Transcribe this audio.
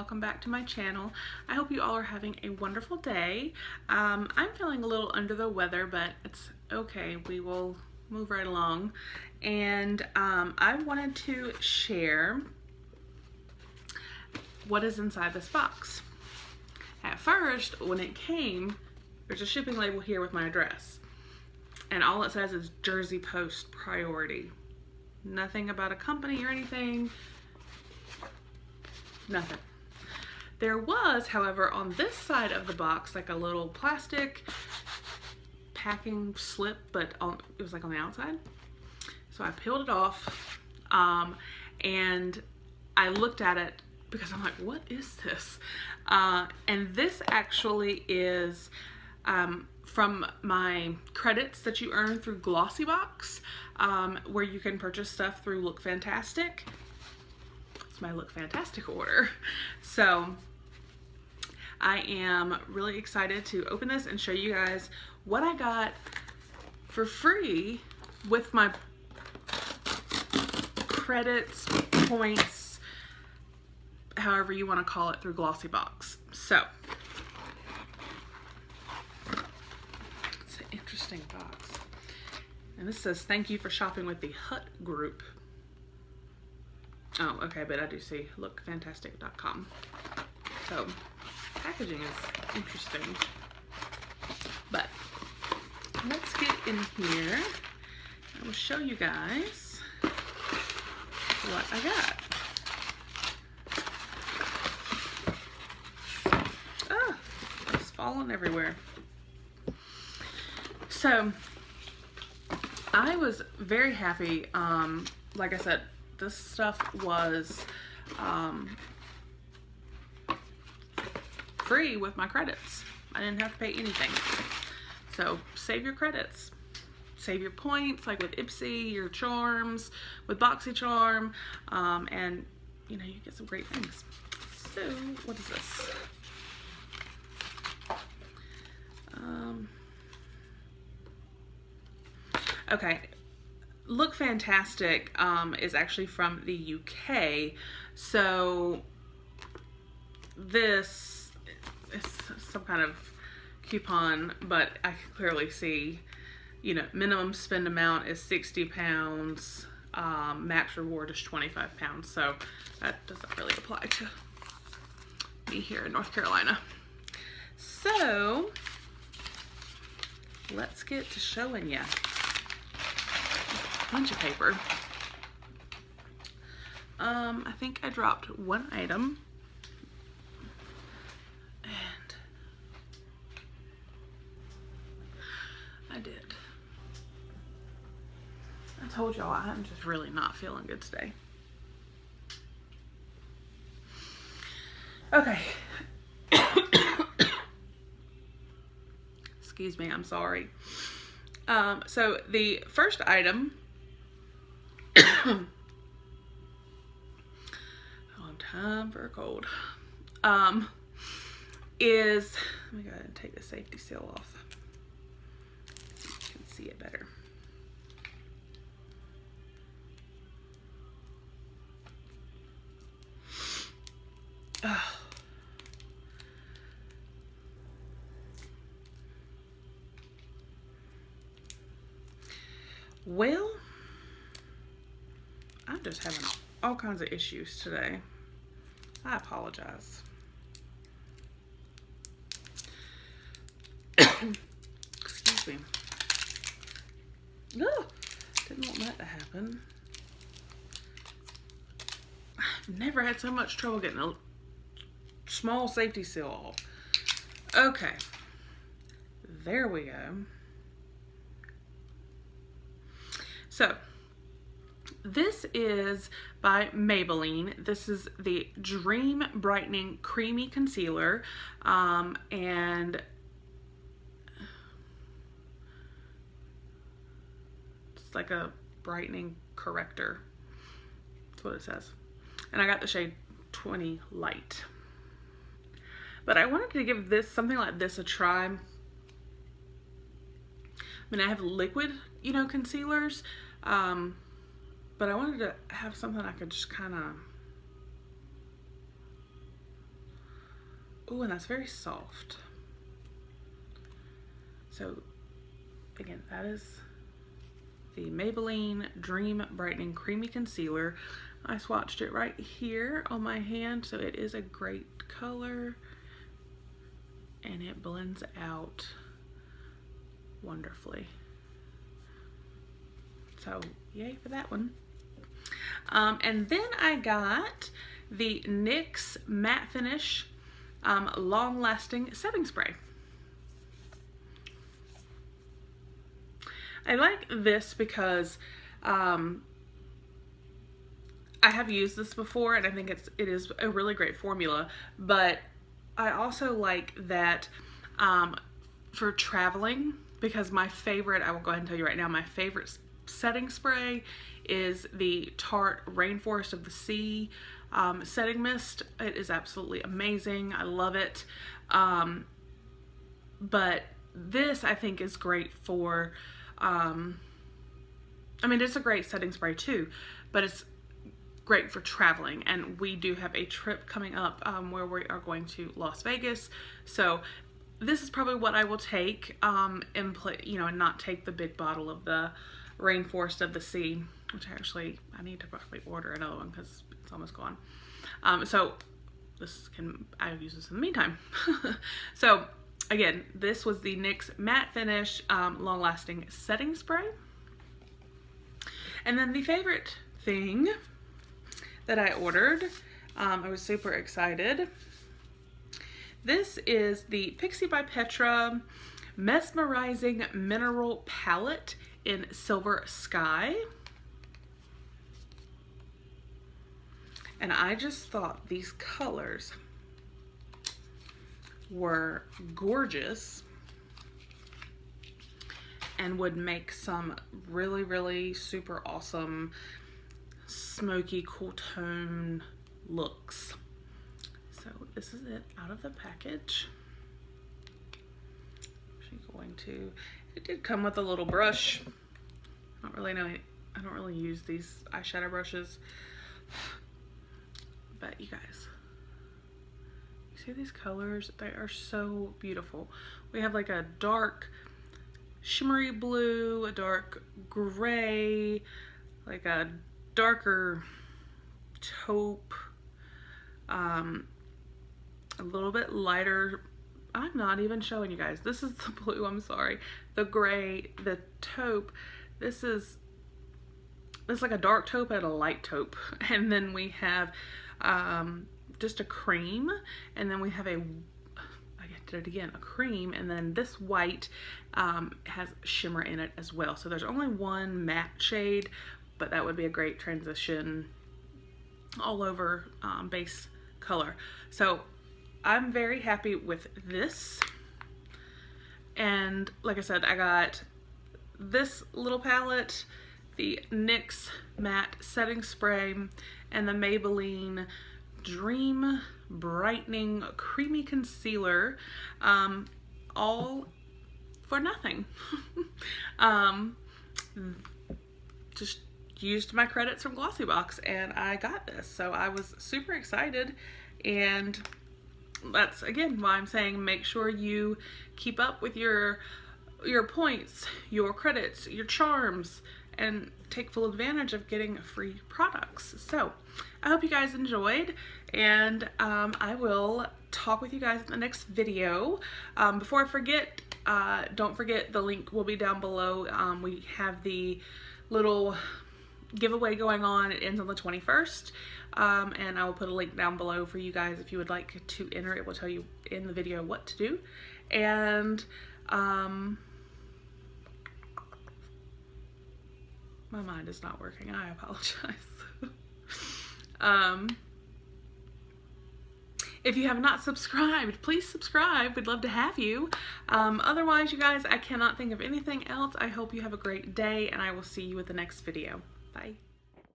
welcome back to my channel. I hope you all are having a wonderful day. I'm feeling a little under the weather, but it's okay. We will move right along. And I wanted to share what is inside this box. At first, when it came, there's a shipping label here with my address. And all it says is Jersey Post priority. Nothing about a company or anything. Nothing. There was, however, on this side of the box, like a little plastic packing slip, but it was like on the outside. So I peeled it off, and I looked at it because I'm like, what is this? And this actually is from my credits that you earn through GlossyBox, where you can purchase stuff through Look Fantastic. It's my Look Fantastic order. So I am really excited to open this and show you guys what I got for free with my credits, points, however you want to call it, through GlossyBox. So it's an interesting box. And this says, thank you for shopping with the Hut Group. Oh, okay, but I do see lookfantastic.com. So, packaging is interesting. But, let's get in here. I will show you guys what I got. Ah, it's falling everywhere. So, I was very happy. Like I said, this stuff was free with my credits. I didn't have to pay anything. So save your credits. Save your points, like with Ipsy, your charms, with BoxyCharm, and you know, you get some great things. So, what is this? Okay. Look Fantastic is actually from the UK, so this is some kind of coupon, but I can clearly see, you know, minimum spend amount is £60, max reward is £25, so that doesn't really apply to me here in North Carolina. So let's get to showing you. Bunch of paper. I think I dropped one item, and I did. I told y'all I'm just really not feeling good today. Okay. Excuse me, I'm sorry. So the first item, time for a cold, is, let me go ahead and take the safety seal off so you can see it better. Oh. Well, I'm just having all kinds of issues today. I apologize. Excuse me. No, didn't want that to happen. I've never had so much trouble getting a small safety seal off. Okay, there we go. So, this is by Maybelline. This is the Dream Brightening Creamy Concealer, and it's like a brightening corrector. That's what it says. And I got the shade 20 Light. But I wanted to give this, something like this, a try. I mean, I have liquid, you know, concealers, but I wanted to have something I could just kind of Ooh, and that's very soft. So again, that is the Maybelline Dream Brightening Creamy Concealer. I swatched it right here on my hand, so it is a great color and it blends out wonderfully. So yay for that one. And then I got the NYX Matte Finish Long Lasting Setting Spray. I like this because I have used this before and I think it is a really great formula, but I also like that for traveling, because my favorite, I will go ahead and tell you right now, my favorite setting spray is the Tarte Rainforest of the Sea setting mist. It is absolutely amazing. I love it. But this I think is great for, I mean, it's a great setting spray too, but it's great for traveling, and we do have a trip coming up where we are going to Las Vegas, so this is probably what I will take and not take the big bottle of the Rainforest of the Sea, which I need to probably order another one because it's almost gone. So I'll use this in the meantime. So again, this was the NYX Matte Finish Long Lasting Setting Spray. And then the favorite thing that I ordered, I was super excited. This is the Pixie by Petra Mesmerizing Mineral Palette in Silver Sky. And I just thought these colors were gorgeous and would make some really, really super awesome smoky, cool tone looks. So this is it out of the package. It did come with a little brush. I don't really use these eyeshadow brushes, but you guys, you see these colors? They are so beautiful. We have like a dark shimmery blue, a dark gray, like a darker taupe, a little bit lighter. I'm not even showing you guys. This is the blue, I'm sorry. The gray, the taupe. This is like a dark taupe and a light taupe. And then we have just a cream, and then we have a cream, and then this white has shimmer in it as well. So there's only one matte shade, but that would be a great transition all over base color. So I'm very happy with this. And like I said, I got this little palette, the NYX Matte Setting Spray, and the Maybelline Dream Brightening Creamy Concealer, all for nothing. Just used my credits from GlossyBox and I got this, so I was super excited. And that's again why I'm saying make sure you keep up with your points, your credits, your charms, and take full advantage of getting free products. So I hope you guys enjoyed, and I will talk with you guys in the next video. Before I forget, don't forget the link will be down below. We have the little giveaway going on. It ends on the 21st, and I will put a link down below for you guys if you would like to enter. It will tell you in the video what to do. And my mind is not working. I apologize. If you have not subscribed, please subscribe. We'd love to have you. Otherwise, you guys, I cannot think of anything else. I hope you have a great day, and I will see you with the next video. Bye.